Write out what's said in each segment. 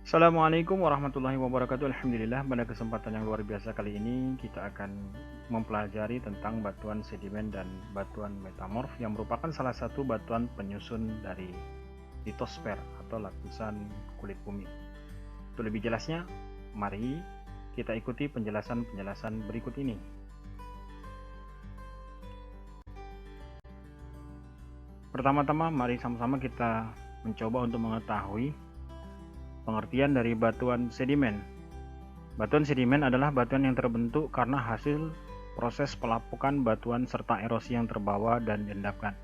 Assalamualaikum warahmatullahi wabarakatuh. Alhamdulillah, pada kesempatan yang luar biasa kali ini kita akan mempelajari tentang batuan sedimen dan batuan metamorf yang merupakan salah satu batuan penyusun dari litosfer atau lapisan kulit bumi. Untuk lebih jelasnya, mari kita ikuti penjelasan-penjelasan berikut ini. Pertama-tama, mari sama-sama kita mencoba untuk mengetahui pengertian dari batuan sedimen. Batuan sedimen adalah batuan yang terbentuk karena hasil proses pelapukan batuan serta erosi yang terbawa dan diendapkan.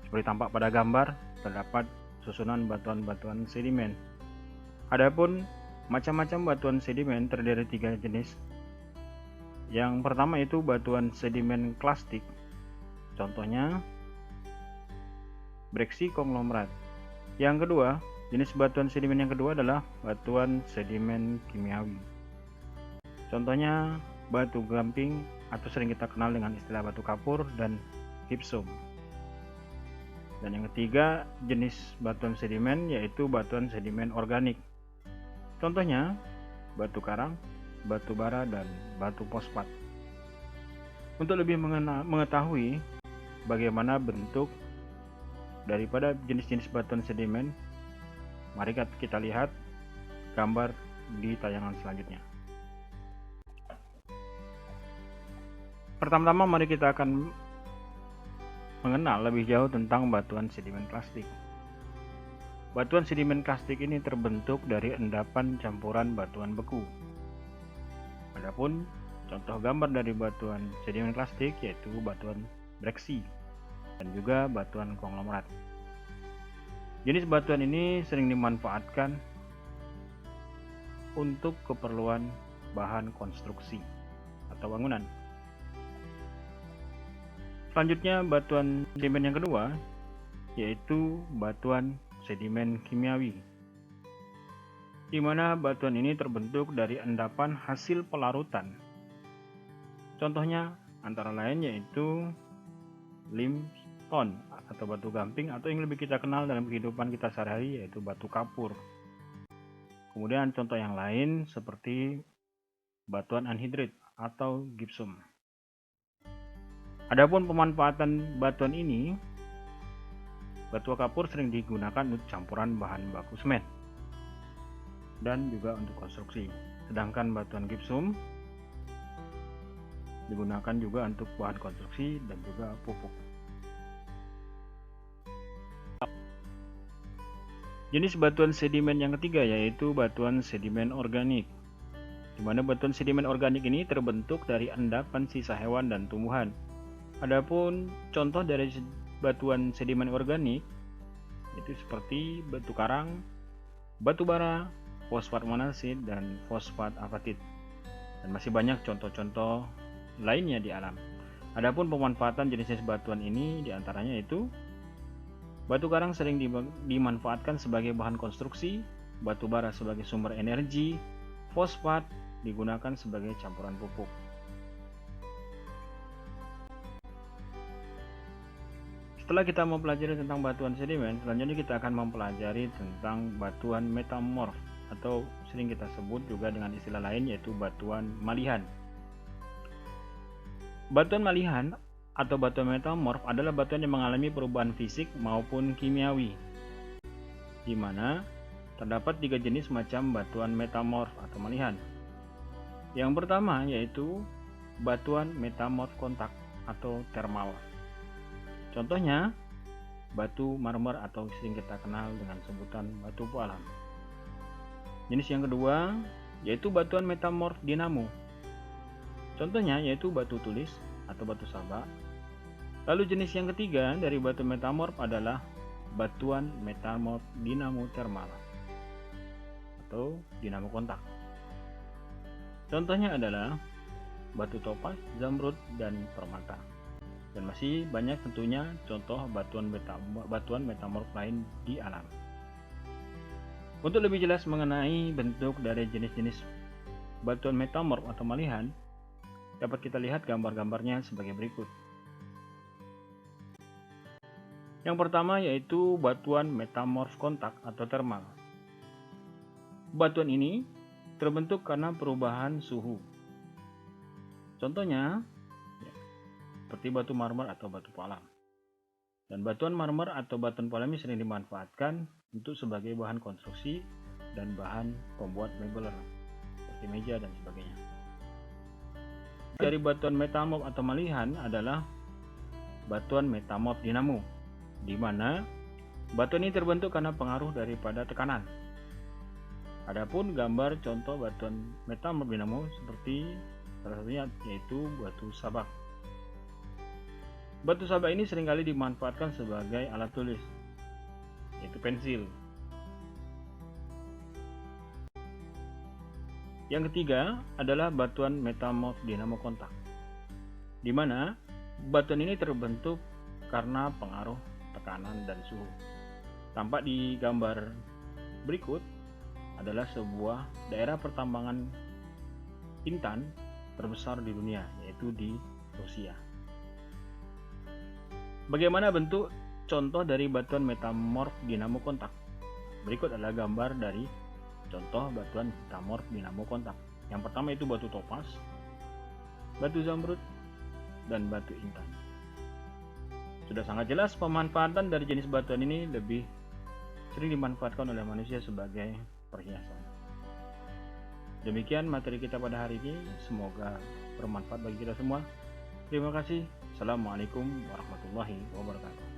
Seperti tampak pada gambar, terdapat susunan batuan-batuan sedimen. Adapun macam-macam batuan sedimen terdiri dari 3 jenis. Yang pertama itu batuan sedimen klastik. Contohnya breksi konglomerat. Yang kedua, jenis batuan sedimen yang kedua adalah batuan sedimen kimiawi. Contohnya batu gamping atau sering kita kenal dengan istilah batu kapur dan gypsum. Dan yang ketiga, jenis batuan sedimen yaitu batuan sedimen organik. Contohnya batu karang, batu bara, dan batu fosfat. Untuk lebih mengetahui bagaimana bentuk daripada jenis-jenis batuan sedimen, mari kita lihat gambar di tayangan selanjutnya. Pertama-tama mari kita akan mengenal lebih jauh tentang batuan sedimen klastik. Batuan sedimen klastik ini terbentuk dari endapan campuran batuan beku. Adapun contoh gambar dari batuan sedimen klastik yaitu batuan breksi dan juga batuan konglomerat. Jenis batuan ini sering dimanfaatkan untuk keperluan bahan konstruksi atau bangunan. Selanjutnya batuan sedimen yang kedua yaitu batuan sedimen kimiawi, di mana batuan ini terbentuk dari endapan hasil pelarutan. Contohnya antara lain yaitu limestone atau batu gamping, atau yang lebih kita kenal dalam kehidupan kita sehari-hari yaitu batu kapur. Kemudian contoh yang lain seperti batuan anhidrit atau gypsum. Adapun pemanfaatan batuan ini, batu kapur sering digunakan untuk campuran bahan baku semen dan juga untuk konstruksi. Sedangkan batuan gypsum digunakan juga untuk bahan konstruksi dan juga pupuk. Jenis batuan sedimen yang ketiga yaitu batuan sedimen organik, di mana batuan sedimen organik ini terbentuk dari endapan sisa hewan dan tumbuhan. Adapun contoh dari batuan sedimen organik itu seperti batu karang, batu bara, fosfat monasid, dan fosfat apatit. Dan masih banyak contoh-contoh lainnya di alam. Adapun pemanfaatan jenis-jenis batuan ini diantaranya itu batu karang sering dimanfaatkan sebagai bahan konstruksi, batu bara sebagai sumber energi, fosfat digunakan sebagai campuran pupuk. Setelah kita mempelajari tentang batuan sedimen, selanjutnya kita akan mempelajari tentang batuan metamorf atau sering kita sebut juga dengan istilah lain yaitu batuan malihan. Batuan malihan atau batuan metamorf adalah batuan yang mengalami perubahan fisik maupun kimiawi, di mana terdapat 3 jenis macam batuan metamorf atau malihan. Yang pertama yaitu batuan metamorf kontak atau thermal. Contohnya batu marmer atau sering kita kenal dengan sebutan batu pualam. Jenis yang kedua yaitu batuan metamorf dinamo. Contohnya yaitu batu tulis atau batu saba. Lalu jenis yang ketiga dari batu metamorf adalah batuan metamorf dinamo thermal atau dinamo kontak. Contohnya adalah batu topas, zamrud, dan permata. Dan masih banyak tentunya contoh batuan metamorf lain di alam. Untuk lebih jelas mengenai bentuk dari jenis-jenis batuan metamorf atau malihan, dapat kita lihat gambar-gambarnya sebagai berikut. Yang pertama yaitu batuan metamorf kontak atau thermal. Batuan ini terbentuk karena perubahan suhu. Contohnya, seperti batu marmer atau batu palam. Dan batuan marmer atau batuan palam ini sering dimanfaatkan untuk sebagai bahan konstruksi dan bahan pembuat mebel seperti meja dan sebagainya. Dari batuan metamorf atau malihan adalah batuan metamorf dinamo, di mana batuan ini terbentuk karena pengaruh daripada tekanan. Adapun gambar contoh batuan metamorf dinamo seperti salah satunya yaitu batu sabak. Batu sabak ini seringkali dimanfaatkan sebagai alat tulis, yaitu pensil. Yang ketiga adalah batuan metamorf dinamo kontak, di mana batuan ini terbentuk karena pengaruh tekanan dan suhu. Tampak di gambar berikut adalah sebuah daerah pertambangan intan terbesar di dunia, yaitu di Rusia. Bagaimana bentuk contoh dari batuan metamorf dinamo kontak? Berikut adalah gambar dari contoh batuan metamorf dinamo kontak. Yang pertama itu batu topas, batu zamrud, dan batu intan. Sudah sangat jelas pemanfaatan dari jenis batuan ini lebih sering dimanfaatkan oleh manusia sebagai perhiasan. Demikian materi kita pada hari ini, semoga bermanfaat bagi kita semua. Terima kasih. Assalamualaikum warahmatullahi wabarakatuh.